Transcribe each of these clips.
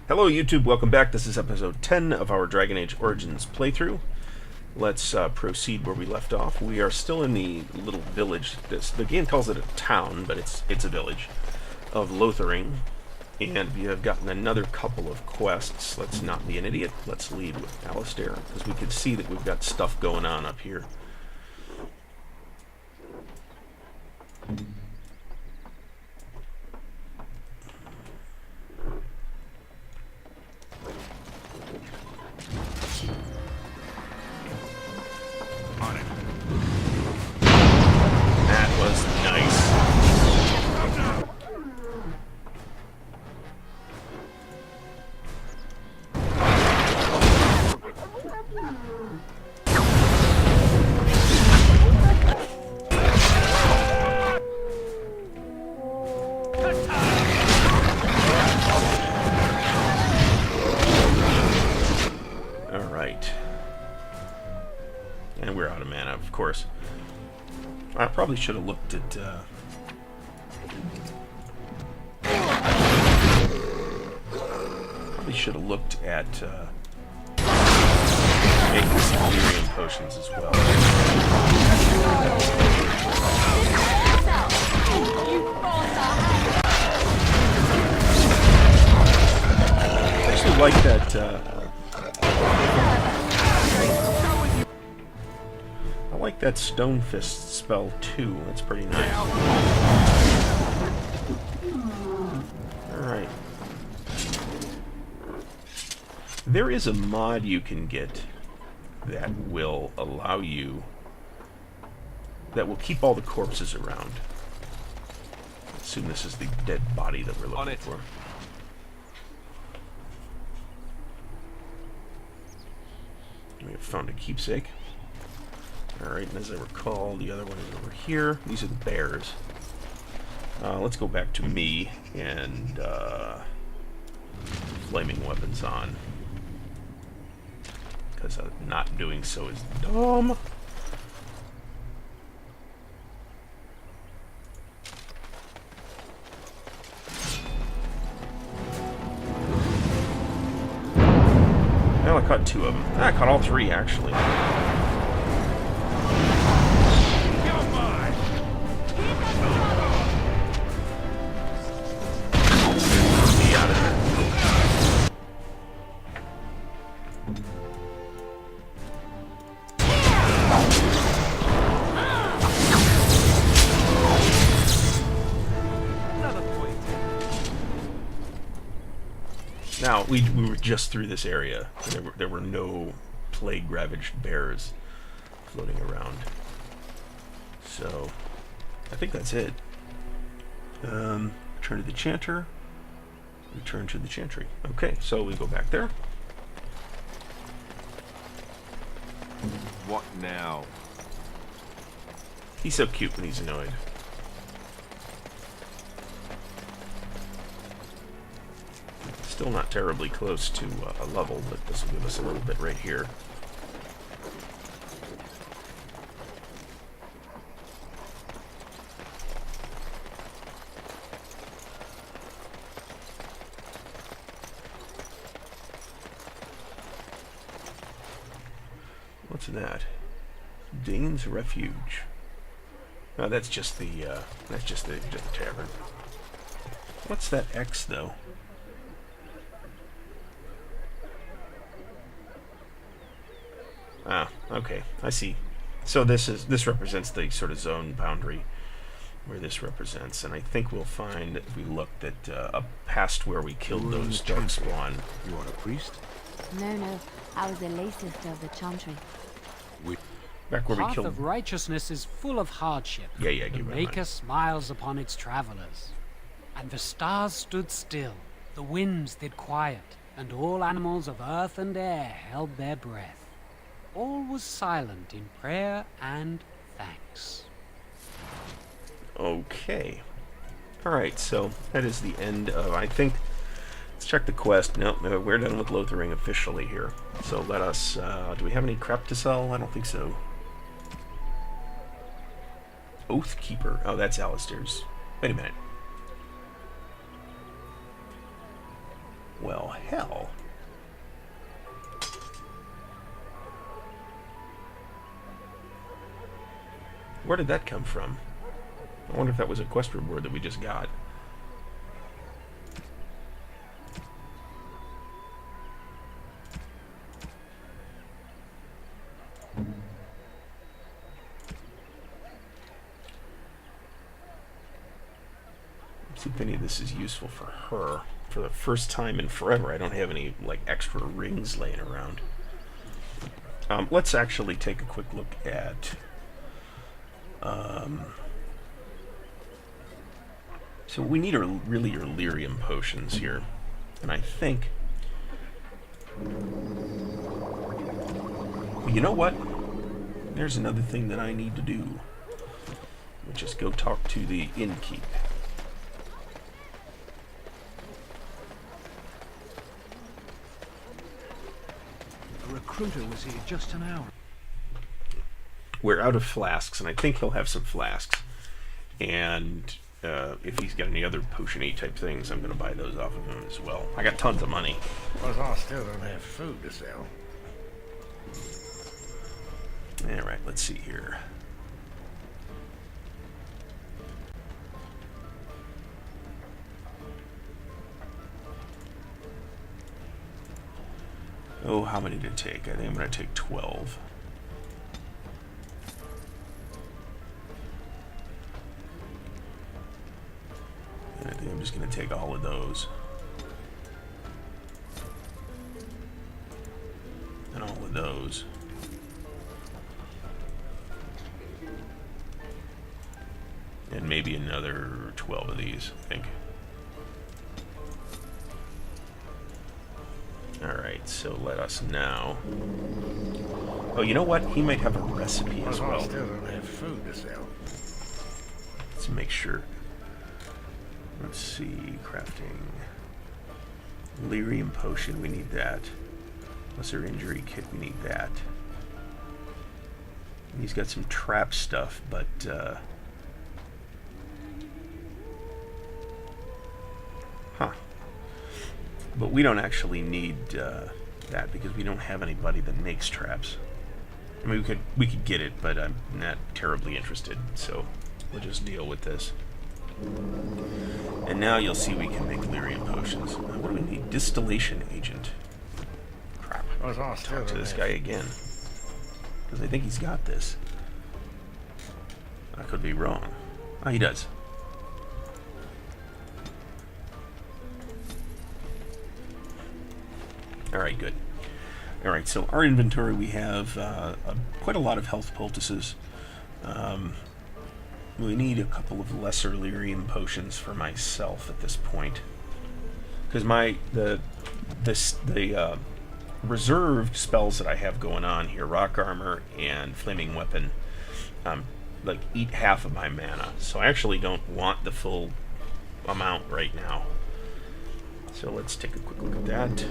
Hello YouTube, welcome back. This is episode 10 of our Dragon Age Origins playthrough. Let's proceed where we left off. We are still in the little village. The game calls it a town, but it's a village of Lothering. And we have gotten another couple of quests. Let's not be an idiot. Let's lead with Alistair, because we can see that we've got stuff going on up here. And we're out of mana, of course. I probably should have looked at... making some Lyrium potions as well. I actually like that... I like that Stone Fist spell too. That's pretty nice. Alright. There is a mod you can get that will allow you... that will keep all the corpses around. I assume this is the dead body that we're looking for. We have found a keepsake. Alright, and as I recall, the other one is over here. These are the bears. Let's go back to me and flaming weapons on. Because not doing so is dumb. Well, I caught two of them. I caught all three, actually. Now, we were just through this area. There were no plague-ravaged bears floating around. So, I think that's it. Return to the Chanter. Return to the Chantry. Okay, so we go back there. What now? He's so cute when he's annoyed. Still not terribly close to a level, but this will give us a little bit right here. What's that? Dane's Refuge. No, that's just the tavern. What's that X though? Ah, okay, I see. So this represents the sort of zone boundary where this represents, and I think we'll find if we looked at up past where we killed those dark spawn. You are a priest? No, I was the latest of the Chantry. Back where we Path killed. of righteousness is full of hardship. Yeah, The give me Maker smiles upon its travelers. And the stars stood still, the winds did quiet, and all animals of earth and air held their breath. All was silent in prayer and thanks. Okay. Alright, so that is the end of, I think, let's check the quest. Nope, we're done with Lothering officially here. So let us, do we have any crap to sell? I don't think so. Oathkeeper. Oh, that's Alistair's. Wait a minute. Well, hell. Where did that come from? I wonder if that was a quest reward that we just got. See if any of this is useful for her. For the first time in forever, I don't have any like extra rings laying around. Let's actually take a quick look at. So we need really are lyrium potions here, and I think. Well, you know what? There's another thing that I need to do, which is go talk to the innkeep. A recruiter was here just an hour. We're out of flasks, and I think he'll have some flasks. And if he's got any other potion-y type things, I'm going to buy those off of him as well. I got tons of money. Well, I still don't have food to sell. Alright, let's see here. Oh, how many did it take? I think I'm going to take 12. And I think I'm just going to take all of those. And all of those. And maybe another 12 of these, I think. Alright, so let us now. Oh, you know what? He might have a recipe as Well, I well. still don't have food to sell. Let's make sure. Let's see, crafting. Lyrium potion, we need that. Lesser injury kit, we need that. And he's got some trap stuff, but but we don't actually need that because we don't have anybody that makes traps. I mean, we could get it, but I'm not terribly interested, so we'll just deal with this. And now you'll see we can make lyrium potions. What do we need? Distillation agent. Crap. Well, I still Talk to don't this have guy again. Because I think he's got this. I could be wrong. Oh, he does. Alright, good. Alright, so our inventory, we have quite a lot of health poultices. We need a couple of lesser lyrium potions for myself at this point. Because the reserved spells that I have going on here, rock armor and flaming weapon, like eat half of my mana. So I actually don't want the full amount right now. So let's take a quick look at that.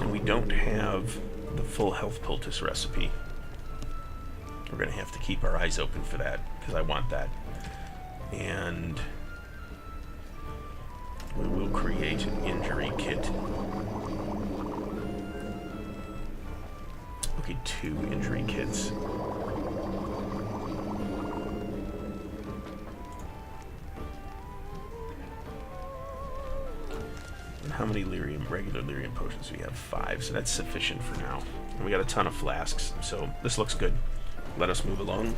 And we don't have the full health poultice recipe. We're going to have to keep our eyes open for that, because I want that. And we will create an injury kit. Okay, 2 injury kits. And how many regular lyrium potions do we have? 5, so that's sufficient for now. And we got a ton of flasks, so this looks good. Let us move along.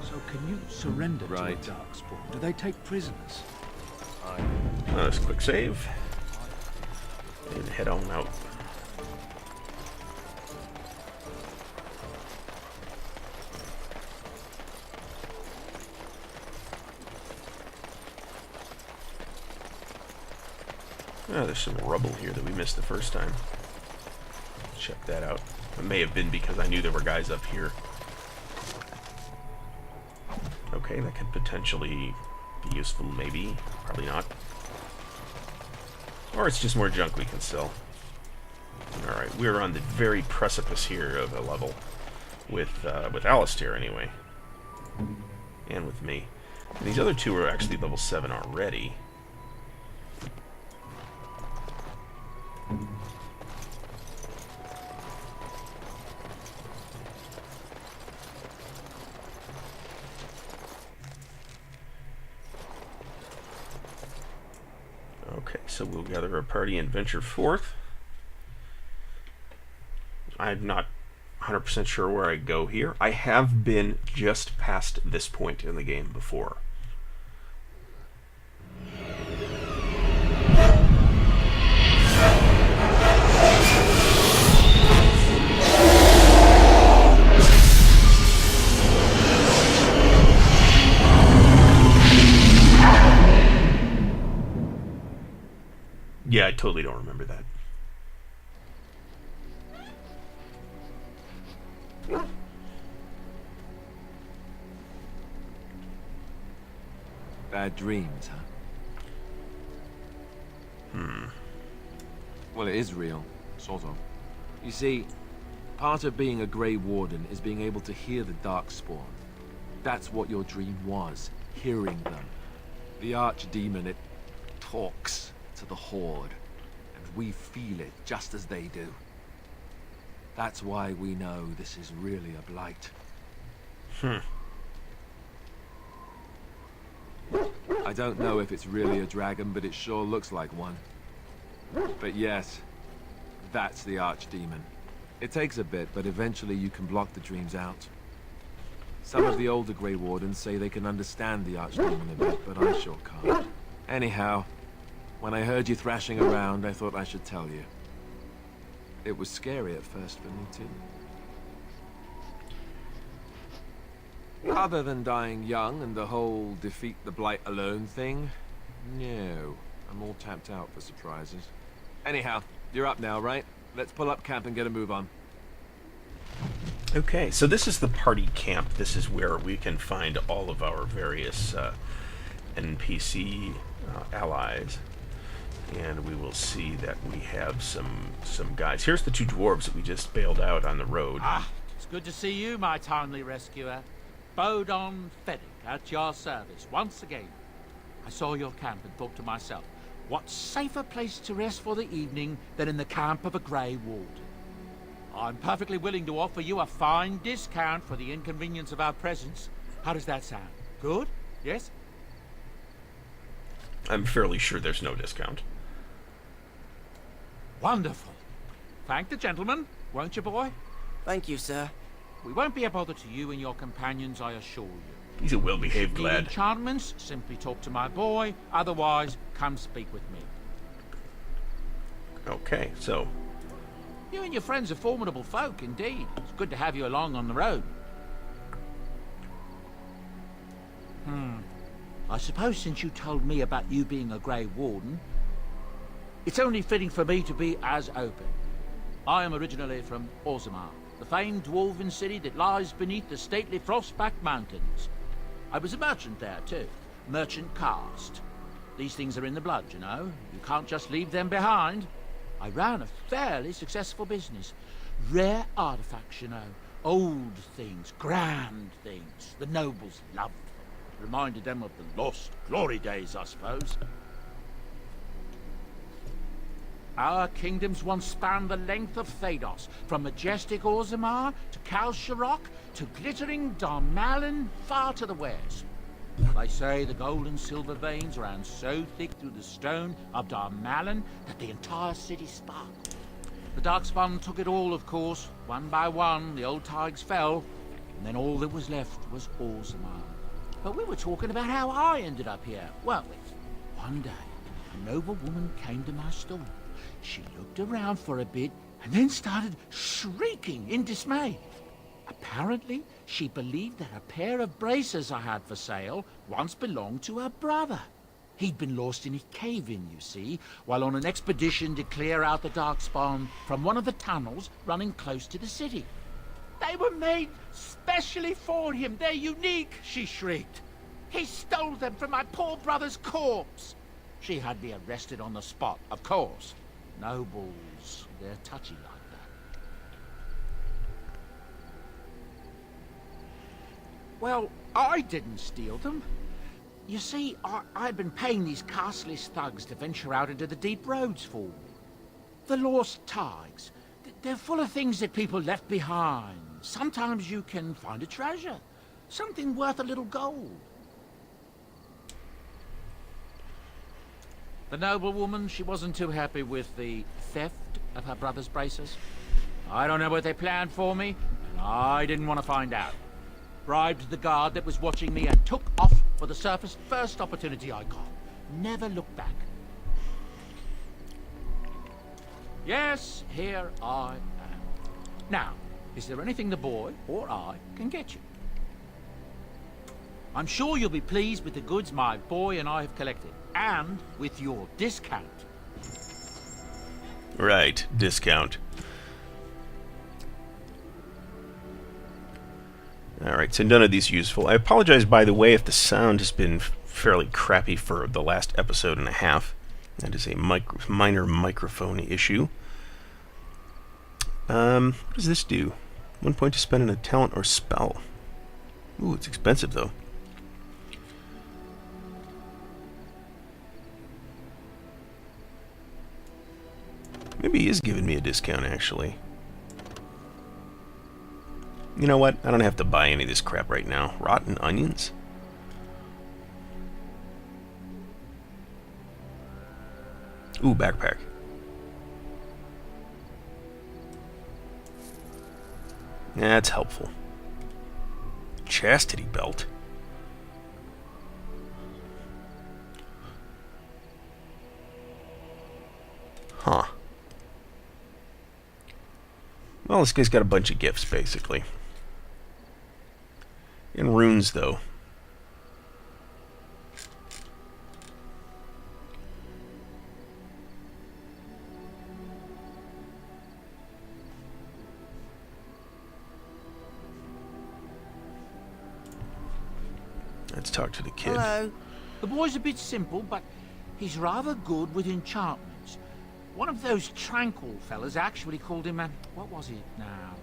So can you surrender to a darkspawn? Do they take prisoners? Let's quick save. And head on out. Oh, there's some rubble here that we missed the first time. Check that out. It may have been because I knew there were guys up here. Okay, that could potentially be useful, maybe. Probably not. Or it's just more junk we can sell. Alright, we're on the very precipice here of a level. With Alistair, anyway. And with me. And these other two are actually level 7 already. Okay, so we'll gather a party and venture forth. I'm not 100% sure where I go here. I have been just past this point in the game before. Yeah, I totally don't remember that. Bad dreams, huh? Well, it is real, sort of. You see, part of being a Grey Warden is being able to hear the Darkspawn. That's what your dream was, hearing them. The Archdemon, it talks to the Horde, and we feel it just as they do. That's why we know this is really a blight. I don't know if it's really a dragon, but it sure looks like one. But yes, that's the Archdemon. It takes a bit, but eventually you can block the dreams out. Some of the older Grey Wardens say they can understand the Archdemon a bit, but I sure can't. Anyhow, when I heard you thrashing around, I thought I should tell you. It was scary at first for me, too. Other than dying young and the whole defeat the Blight alone thing, no. I'm all tapped out for surprises. Anyhow, you're up now, right? Let's pull up camp and get a move on. Okay, so this is the party camp. This is where we can find all of our various NPC allies. And we will see that we have some guys. Here's the two dwarves that we just bailed out on the road. Ah, it's good to see you, my timely rescuer. Bodon Feddick, at your service, once again. I saw your camp and thought to myself, what safer place to rest for the evening than in the camp of a Grey Warden? I'm perfectly willing to offer you a fine discount for the inconvenience of our presence. How does that sound? Good? Yes? I'm fairly sure there's no discount. Wonderful. Thank the gentleman, won't you, boy? Thank you, sir. We won't be a bother to you and your companions, I assure you. He's a well-behaved Need lad. enchantments? Simply talk to my boy. Otherwise, come speak with me. Okay, so You and your friends are formidable folk, indeed. It's good to have you along on the road. I suppose since you told me about you being a Grey Warden, it's only fitting for me to be as open. I am originally from Orzammar, the famed dwarven city that lies beneath the stately Frostback Mountains. I was a merchant there, too. Merchant caste. These things are in the blood, you know. You can't just leave them behind. I ran a fairly successful business. Rare artifacts, you know. Old things, grand things. The nobles loved them. Reminded them of the lost glory days, I suppose. Our kingdoms once spanned the length of Thados, from majestic Orzammar to Kalsharok to glittering Darmalin far to the west. They say the gold and silver veins ran so thick through the stone of Darmalin that the entire city sparkled. The Darkspawn took it all, of course. One by one, the old tigers fell, and then all that was left was Orzammar. But we were talking about how I ended up here, weren't we? One day, a noble woman came to my stall. She looked around for a bit and then started shrieking in dismay. Apparently, she believed that a pair of braces I had for sale once belonged to her brother. He'd been lost in a cave-in, you see, while on an expedition to clear out the Darkspawn from one of the tunnels running close to the city. They were made specially for him. They're unique, she shrieked. He stole them from my poor brother's corpse. She had me arrested on the spot, of course. Nobles, they're touchy like that. Well, I didn't steal them. You see, I'd been paying these castless thugs to venture out into the deep roads for me. The lost tigers. They're full of things that people left behind. Sometimes you can find a treasure. Something worth a little gold. The noblewoman, she wasn't too happy with the theft of her brother's braces. I don't know what they planned for me, and I didn't want to find out. Bribed the guard that was watching me and took off for the surface first opportunity I got. Never looked back. Yes, here I am. Now, is there anything the boy or I can get you? I'm sure you'll be pleased with the goods my boy and I have collected, and with your discount. Right, discount. Alright, so none of these useful. I apologize, by the way, if the sound has been fairly crappy for the last episode and a half. That is a minor microphone issue. What does this do? 1 point to spend on a talent or spell. Ooh, it's expensive, though. Maybe he is giving me a discount, actually. You know what? I don't have to buy any of this crap right now. Rotten onions? Ooh, backpack. That's helpful. Chastity belt. Huh. Well, this guy's got a bunch of gifts, basically. And runes, though. Let's talk to the kid. Hello. The boy's a bit simple, but he's rather good with enchantments. One of those tranquil fellas actually called him a... what was it now?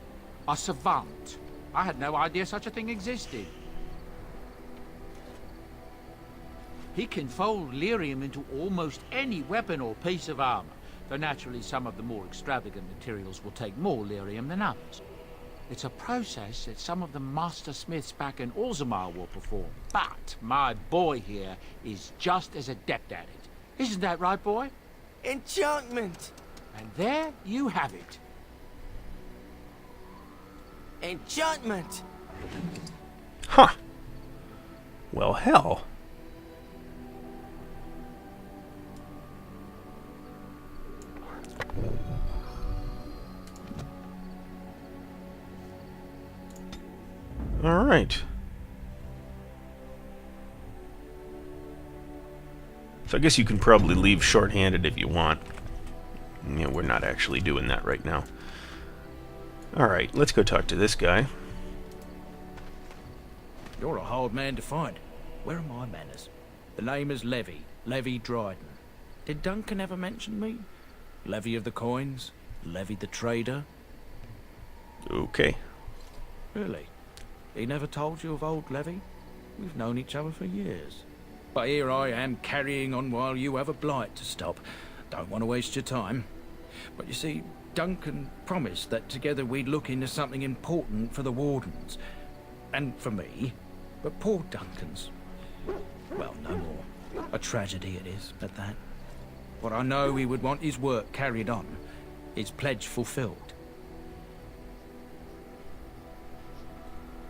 A savant. I had no idea such a thing existed. He can fold lyrium into almost any weapon or piece of armor, though naturally some of the more extravagant materials will take more lyrium than others. It's a process that some of the master smiths back in Orzammar will perform, but my boy here is just as adept at it. Isn't that right, boy? Enchantment! And there you have it. Enchantment! Huh. Well, hell. All right. So I guess you can probably leave shorthanded if you want. You know, we're not actually doing that right now. All right, let's go talk to this guy. You're a hard man to find. Where are my manners? The name is Levy Dryden. Did Duncan ever mention me? Levy of the coins? Levy the trader? Okay. Really? He never told you of old Levy? We've known each other for years. But here I am carrying on while you have a blight to stop. Don't want to waste your time. But you see, Duncan promised that together we'd look into something important for the Wardens. And for me. But poor Duncan's... well, no more. A tragedy it is, at that. But I know he would want his work carried on. His pledge fulfilled.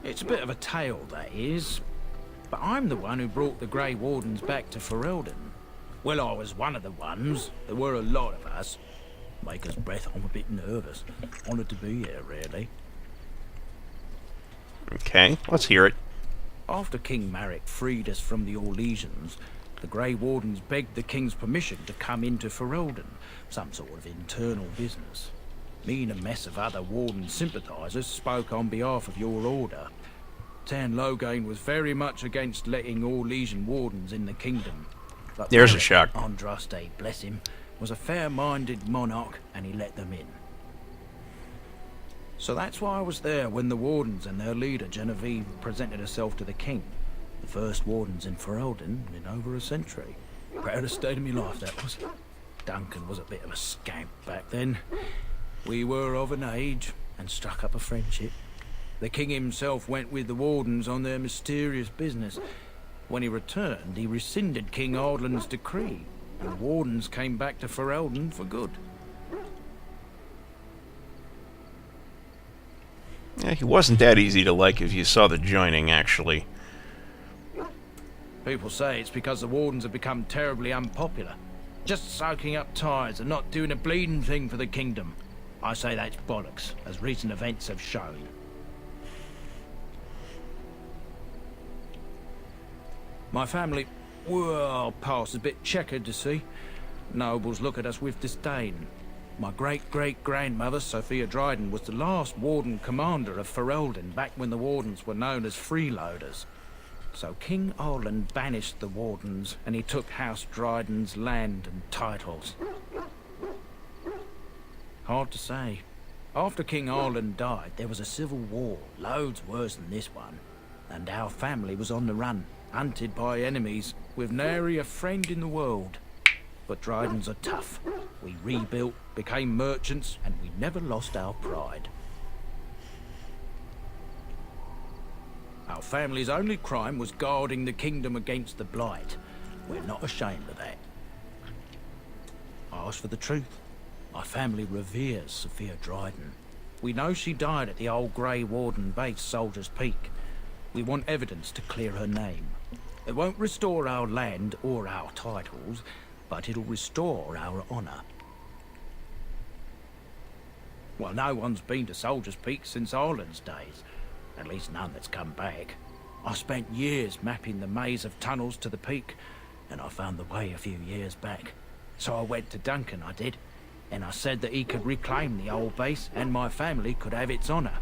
It's a bit of a tale, that is. But I'm the one who brought the Grey Wardens back to Ferelden. Well, I was one of the ones. There were a lot of us. Maker's breath, I'm a bit nervous. Honoured to be here, really. Okay, let's hear it. After King Marek freed us from the Orlesians, the Grey Wardens begged the King's permission to come into Ferelden. Some sort of internal business. Me and a mess of other Warden sympathisers spoke on behalf of your order. Tan Loghain was very much against letting Orlesian Wardens in the kingdom. But There's a Beric, shock. Andraste, bless him, was a fair-minded monarch, and he let them in. So that's why I was there when the Wardens and their leader, Genevieve, presented herself to the king. The first Wardens in Ferelden in over a century. Proudest day of my life, that was. Duncan was a bit of a scamp back then. We were of an age and struck up a friendship. The king himself went with the Wardens on their mysterious business. When he returned, he rescinded King Ardwulf's decree, and the Wardens came back to Ferelden for good. Yeah, he wasn't that easy to like if you saw the joining, actually. People say it's because the Wardens have become terribly unpopular. Just soaking up tires and not doing a bleeding thing for the kingdom. I say that's bollocks, as recent events have shown. My family, well, past a bit checkered, to see. Nobles look at us with disdain. My great-great-grandmother, Sophia Dryden, was the last Warden commander of Ferelden back when the Wardens were known as freeloaders. So King Arland banished the Wardens, and he took House Dryden's land and titles. Hard to say. After King Arland died, there was a civil war, loads worse than this one. And our family was on the run, hunted by enemies, with nary a friend in the world. But Drydens are tough. We rebuilt, became merchants, and we never lost our pride. Our family's only crime was guarding the kingdom against the Blight. We're not ashamed of that. I ask for the truth. My family reveres Sophia Dryden. We know she died at the old Grey Warden base, Soldier's Peak. We want evidence to clear her name. It won't restore our land or our titles, but it'll restore our honour. Well, no one's been to Soldier's Peak since Ireland's days. At least none that's come back. I spent years mapping the maze of tunnels to the peak, and I found the way a few years back. So I went to Duncan, I did, and I said that he could reclaim the old base and my family could have its honour.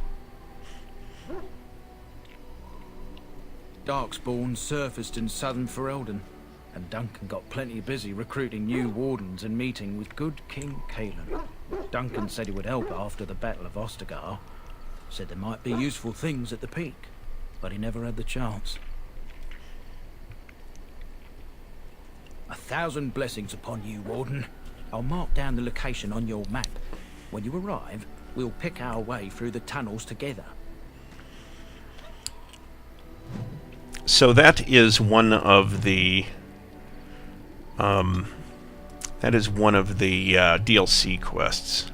Darkspawn surfaced in southern Ferelden, and Duncan got plenty busy recruiting new Wardens and meeting with good King Caelan. Duncan said he would help after the Battle of Ostagar. Said there might be useful things at the peak, but he never had the chance. 1,000 blessings upon you, Warden. I'll mark down the location on your map. When you arrive, we'll pick our way through the tunnels together. So that is one of the DLC quests.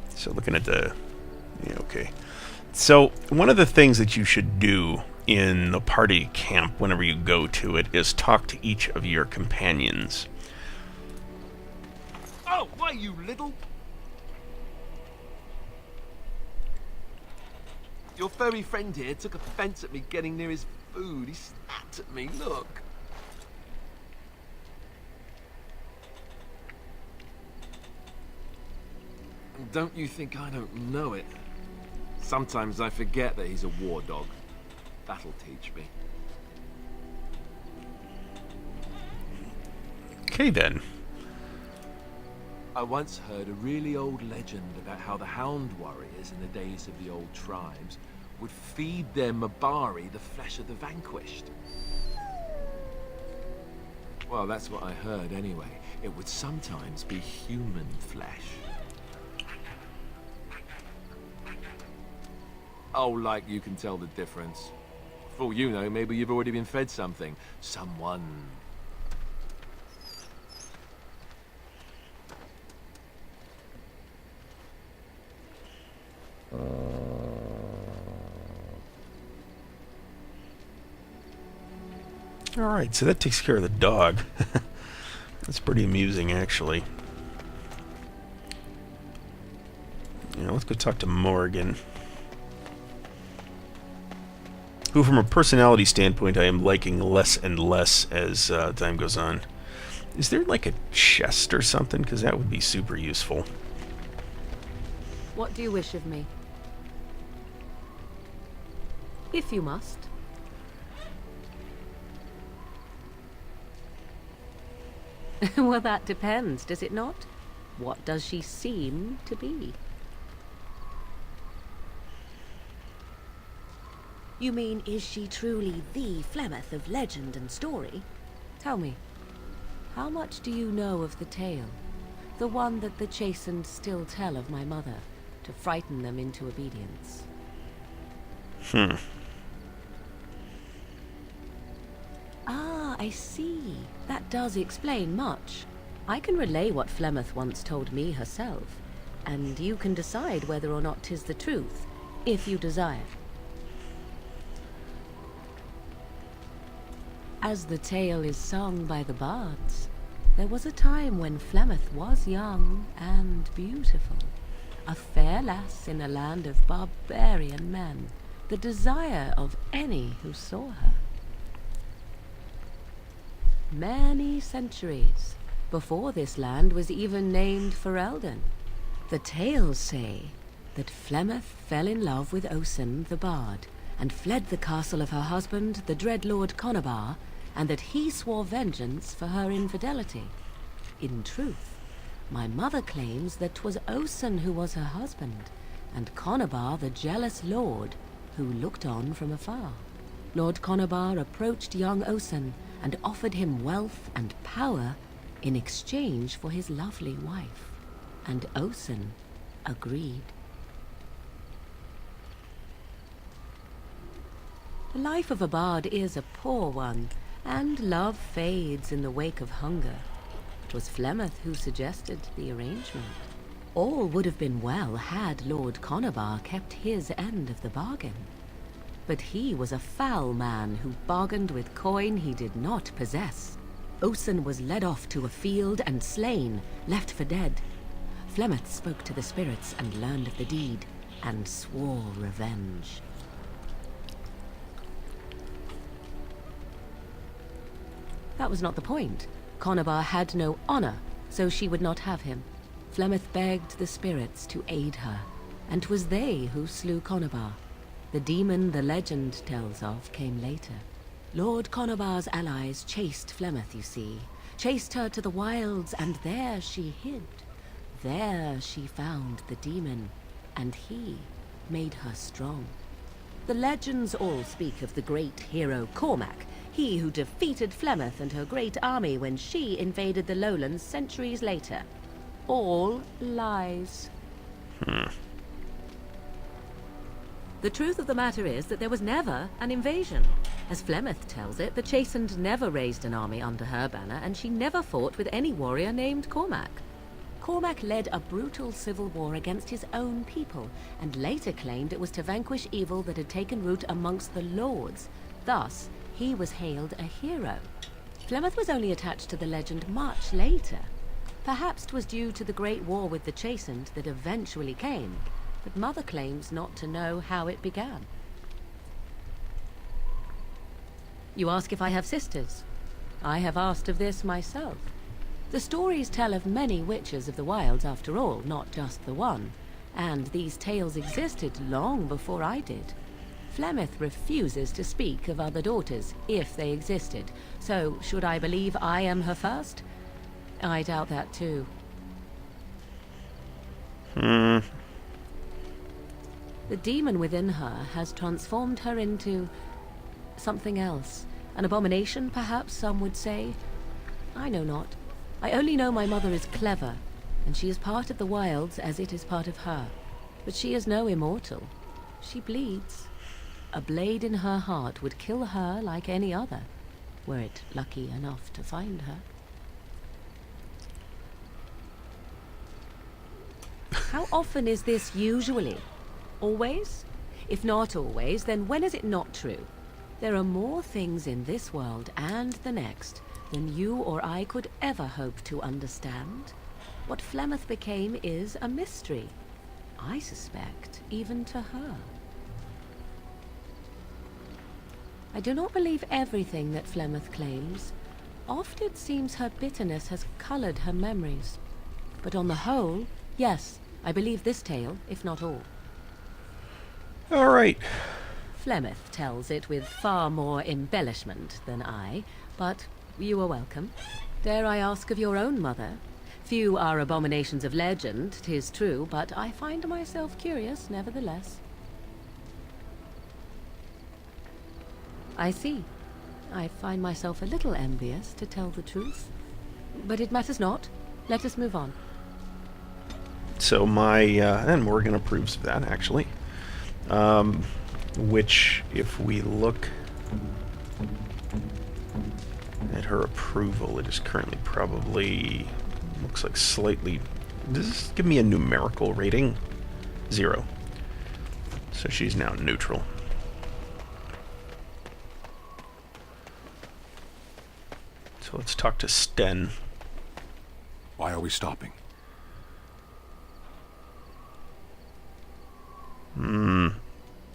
So looking at the... Yeah, okay. So one of the things that you should do in the party camp whenever you go to it is talk to each of your companions. Oh, why, you little... Your furry friend here took offence at me getting near his food. He snapped at me, look. Don't you think I don't know it? Sometimes I forget that he's a war dog. That'll teach me. Okay, then. I once heard a really old legend about how the Hound warriors in the days of the old tribes would feed their Mabari the flesh of the vanquished. Well, that's what I heard anyway. It would sometimes be human flesh. Oh, like you can tell the difference. For all you know, maybe you've already been fed something. Someone. Alright, so that takes care of the dog. That's pretty amusing, actually. Yeah, let's go talk to Morgan, who, from a personality standpoint, I am liking less and less as time goes on. Is there, like, a chest or something? Because that would be super useful. What do you wish of me? If you must, Well, that depends, does it not? What does she seem to be? You mean, is she truly the Flemeth of legend and story? Tell me, how much do you know of the tale? The one that the chastened still tell of my mother, to frighten them into obedience. Ah, I see. That does explain much. I can relay what Flemeth once told me herself, and you can decide whether or not 'tis the truth, if you desire. As the tale is sung by the bards, there was a time when Flemeth was young and beautiful, a fair lass in a land of barbarian men, the desire of any who saw her. Many centuries before this land was even named Ferelden, the tales say that Flemeth fell in love with Osen the bard, and fled the castle of her husband, the dread Lord Conabar, and that he swore vengeance for her infidelity. In truth, my mother claims that 'twas Osen who was her husband, and Conabar the jealous lord who looked on from afar. Lord Conabar approached young Osen and offered him wealth and power in exchange for his lovely wife, and Osen agreed. The life of a bard is a poor one, and love fades in the wake of hunger. 'Twas Flemeth who suggested the arrangement. All would have been well had Lord Conabar kept his end of the bargain. But he was a foul man who bargained with coin he did not possess. Osen was led off to a field and slain, left for dead. Flemeth spoke to the spirits and learned of the deed, and swore revenge. That was not the point. Conabar had no honor, so she would not have him. Flemeth begged the spirits to aid her, and 'twas they who slew Conabar. The demon the legend tells of came later. Lord Conabar's allies chased Flemeth, you see. Chased her to the wilds, and there she hid. There she found the demon, and he made her strong. The legends all speak of the great hero Cormac, he who defeated Flemeth and her great army when she invaded the lowlands centuries later. All lies. The truth of the matter is that there was never an invasion. As Flemeth tells it, the Chastened never raised an army under her banner, and she never fought with any warrior named Cormac. Cormac led a brutal civil war against his own people, and later claimed it was to vanquish evil that had taken root amongst the lords. Thus, he was hailed a hero. Flemeth was only attached to the legend much later. Perhaps 'twas due to the great war with the Chastened that eventually came, but Mother claims not to know how it began. You ask if I have sisters. I have asked of this myself. The stories tell of many witches of the wilds after all, not just the one, and these tales existed long before I did. Flemeth refuses to speak of other daughters, if they existed, so should I believe I am her first? I doubt that too. The demon within her has transformed her into something else. An abomination, perhaps some would say. I know not. I only know my mother is clever, and she is part of the wilds as it is part of her. But she is no immortal. She bleeds. A blade in her heart would kill her like any other, were it lucky enough to find her. How often is this usually? Always? If not always, then when is it not true? There are more things in this world and the next than you or I could ever hope to understand. What Flemeth became is a mystery, I suspect, even to her. I do not believe everything that Flemeth claims. Oft it seems her bitterness has colored her memories. But on the whole, yes, I believe this tale, if not all. All right. Flemeth tells it with far more embellishment than I, but you are welcome. Dare I ask of your own mother? Few are abominations of legend, 'tis true, but I find myself curious, nevertheless. I see. I find myself a little envious, to tell the truth. But it matters not. Let us move on. So and Morgan approves of that, actually. Which, if we look at her approval, it is currently probably, looks like slightly, does this give me a numerical rating? 0. So she's now neutral. So let's talk to Sten. Why are we stopping?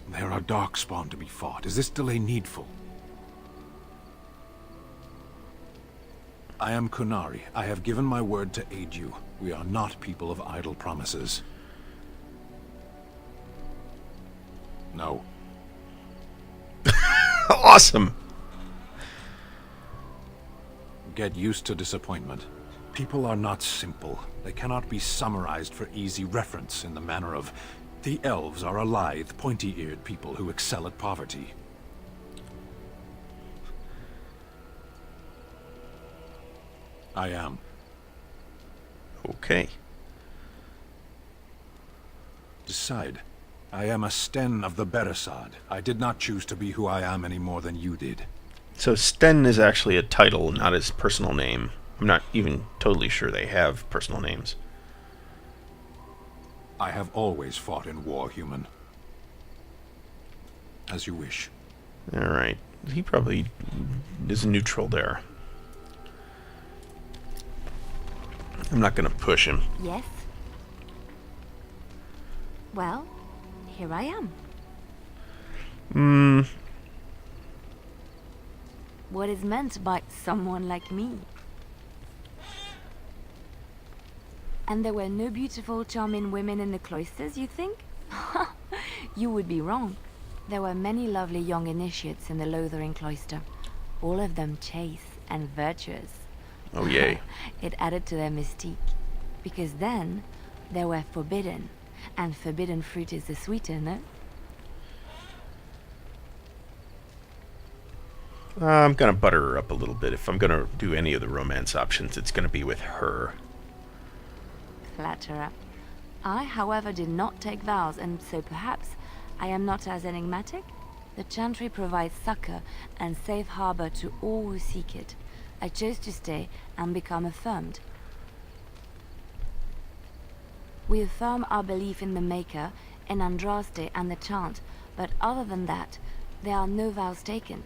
There are darkspawn to be fought. Is this delay needful? I am Kunari. I have given my word to aid you. We are not people of idle promises. No. Awesome! Get used to disappointment. People are not simple. They cannot be summarized for easy reference in the manner of the elves are a lithe, pointy-eared people who excel at poverty. I am. Okay. Decide. I am a Sten of the Beresad. I did not choose to be who I am any more than you did. So Sten is actually a title, not his personal name. I'm not even totally sure they have personal names. I have always fought in war, human. As you wish. Alright. He probably is neutral there. I'm not going to push him. Yes? Well, here I am. What is meant by someone like me? And there were no beautiful, charming women in the cloisters, you think? You would be wrong. There were many lovely young initiates in the Lothering cloister, all of them chaste and virtuous. Oh, yay. It added to their mystique, because then they were forbidden, and forbidden fruit is the sweeter, no? I'm going to butter her up a little bit. If I'm going to do any of the romance options, it's going to be with her. Flatterer. I, however, did not take vows, and so perhaps I am not as enigmatic? The Chantry provides succor and safe harbor to all who seek it. I chose to stay and become affirmed. We affirm our belief in the Maker, in Andraste and the Chant, but other than that, there are no vows taken.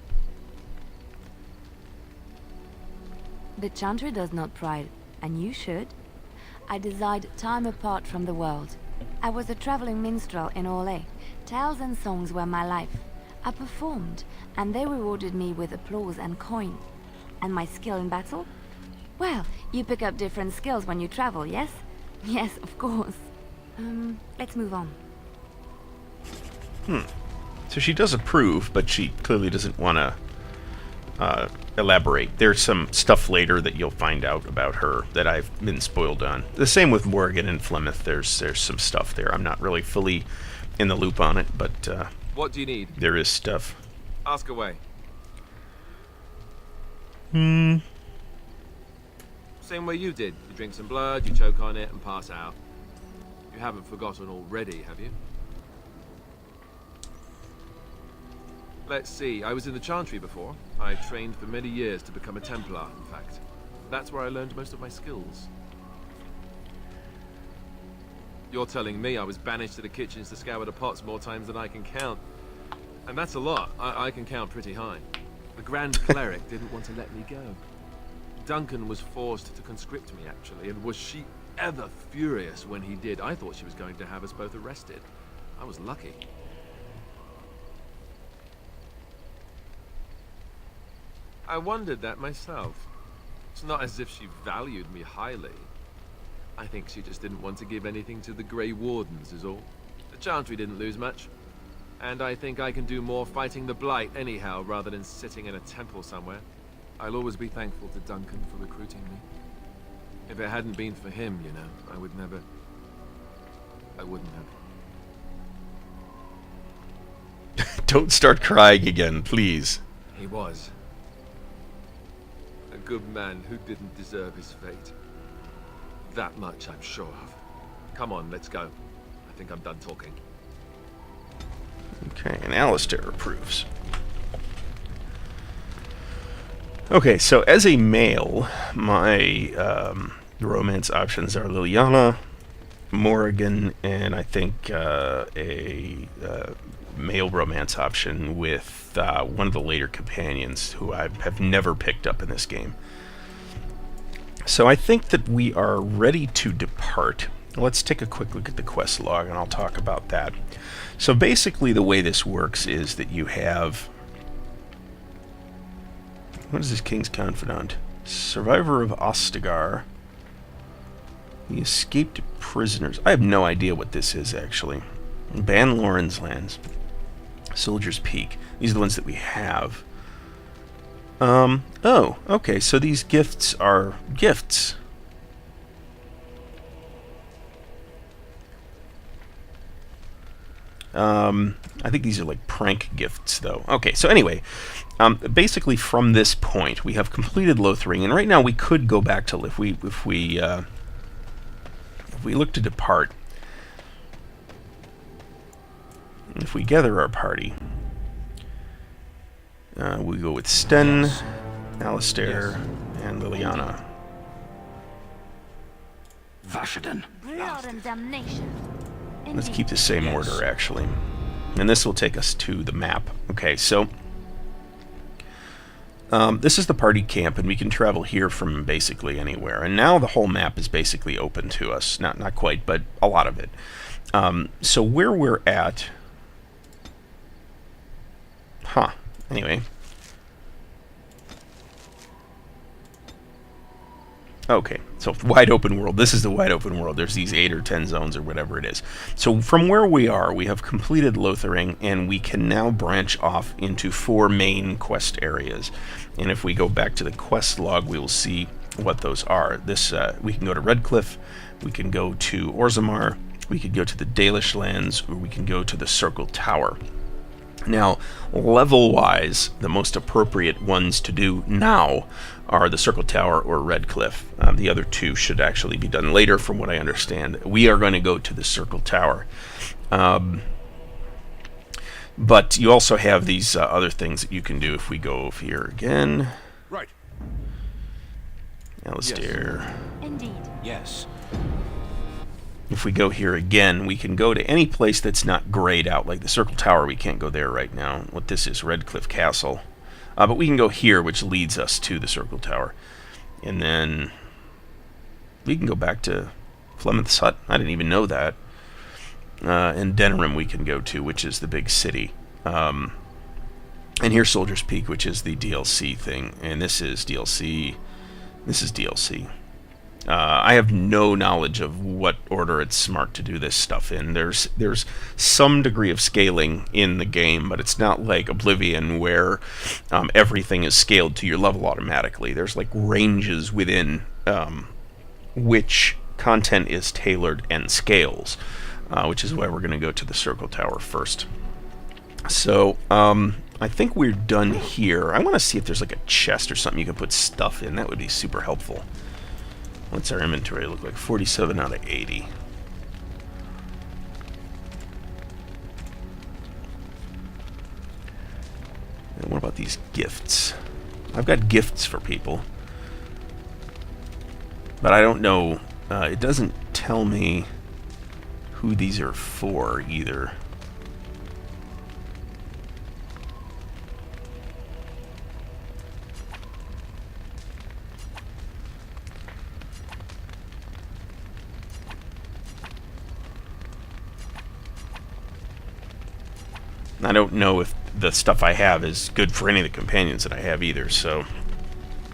The Chantry does not pride, and you should. I desired time apart from the world. I was a traveling minstrel in Orlais. Tales and songs were my life. I performed, and they rewarded me with applause and coin. And my skill in battle? Well, you pick up different skills when you travel, yes? Yes, of course. Let's move on. So she does approve, but she clearly doesn't want to elaborate. There's some stuff later that you'll find out about her that I've been spoiled on. The same with Morgan and Flemeth. There's some stuff there. I'm not really fully in the loop on it, but What do you need? there is stuff. Ask away. Hmm. Same way you did. You drink some blood, you choke on it, and pass out. You haven't forgotten already, have you? Let's see. I was in the Chantry before. I trained for many years to become a Templar, in fact. That's where I learned most of my skills. You're telling me I was banished to the kitchens to scour the pots more times than I can count. And that's a lot. I can count pretty high. The Grand Cleric didn't want to let me go. Duncan was forced to conscript me, actually, and was she ever furious when he did. I thought she was going to have us both arrested. I was lucky. I wondered that myself. It's not as if she valued me highly. I think she just didn't want to give anything to the Grey Wardens, is all. The Chantry didn't lose much. And I think I can do more fighting the Blight anyhow, rather than sitting in a temple somewhere. I'll always be thankful to Duncan for recruiting me. If it hadn't been for him, you know, I wouldn't have. Don't start crying again, please. He was. A good man who didn't deserve his fate. That much I'm sure of. Come on, let's go. I think I'm done talking. Okay, and Alistair approves. Okay, so as a male, my romance options are Liliana, Morrigan, and I think a male romance option with one of the later companions who I have never picked up in this game. So I think that we are ready to depart. Let's take a quick look at the quest log, and I'll talk about that. So basically the way this works is that you have... What is this King's Confidant? Survivor of Ostagar. The escaped prisoners. I have no idea what this is, actually. Ban Loren's lands. Soldier's Peak. These are the ones that we have. Oh, okay, so these gifts are gifts. I think these are like prank gifts, though. Okay, so anyway, basically from this point, we have completed Lothering, and right now we could go back to if we look to depart. If we gather our party, we go with Sten, Alistair, and Liliana. Vashaden. Blood and damnation. Let's keep the same order, actually. And this will take us to the map. Okay, so this is the party camp, and we can travel here from basically anywhere. And now the whole map is basically open to us. Not quite, but a lot of it. So where we're at... Huh. Anyway. Okay, so wide open world. This is the wide open world. There's these 8 or 10 zones or whatever it is. So from where we are, we have completed Lothering, and we can now branch off into 4 main quest areas. And if we go back to the quest log, we will see what those are. This we can go to Redcliffe, we can go to Orzammar, we could go to the Dalish lands, or we can go to the Circle Tower. Now, level-wise, the most appropriate ones to do now are the Circle Tower or Redcliffe. The other two should actually be done later, from what I understand. We are going to go to the Circle Tower. But you also have these other things that you can do if we go over here again. Right. Alistair. Yes. Indeed. Yes. If we go here again, we can go to any place that's not grayed out, like the Circle Tower. We can't go there right now. What this is, Redcliffe Castle. But we can go here, which leads us to the Circle Tower. And then we can go back to Flemeth's Hut. I didn't even know that. And Denerim we can go to, which is the big city. And here's Soldier's Peak, which is the DLC thing. And this is DLC. This is DLC. I have no knowledge of what order it's smart to do this stuff in. There's some degree of scaling in the game, but it's not like Oblivion where everything is scaled to your level automatically. There's like ranges within which content is tailored and scales, which is why we're going to go to the Circle Tower first. So I think we're done here. I want to see if there's like a chest or something you can put stuff in. That would be super helpful. What's our inventory look like? 47 out of 80. And what about these gifts? I've got gifts for people. But I don't know. It doesn't tell me who these are for either. I don't know if the stuff I have is good for any of the companions that I have either, so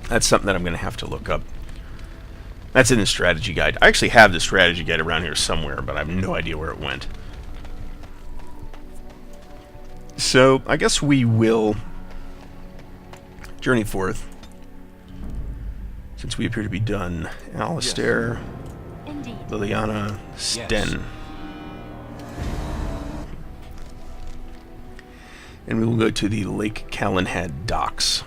that's something that I'm going to have to look up. That's in the strategy guide. I actually have the strategy guide around here somewhere, but I have no idea where it went. So I guess we will journey forth Since we appear to be done. Alistair, Indeed. Liliana, Sten. And we will go to the Lake Calenhad docks.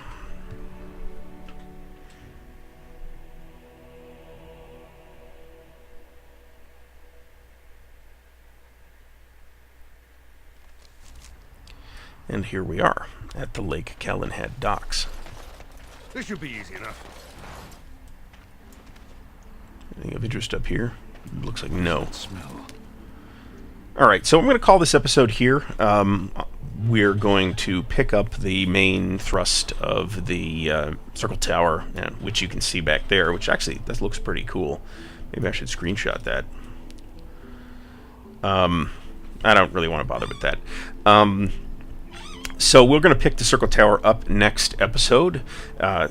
And here we are at the Lake Calenhad docks. This should be easy enough. Anything of interest up here? Looks like no. Smell. Alright, so I'm going to call this episode here. We're going to pick up the main thrust of the Circle Tower, which you can see back there, which actually, that looks pretty cool. Maybe I should screenshot that. I don't really want to bother with that. So we're going to pick the Circle Tower up next episode.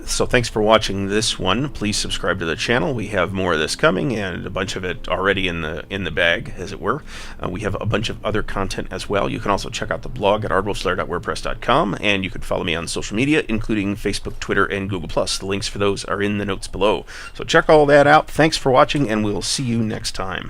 So thanks for watching this one. Please subscribe to the channel. We have more of this coming, and a bunch of it already in the bag, as it were. We have a bunch of other content as well. You can also check out the blog at ardwulfslair.wordpress.com, and you can follow me on social media, including Facebook, Twitter, and Google+. The links for those are in the notes below. So check all that out. Thanks for watching, and we'll see you next time.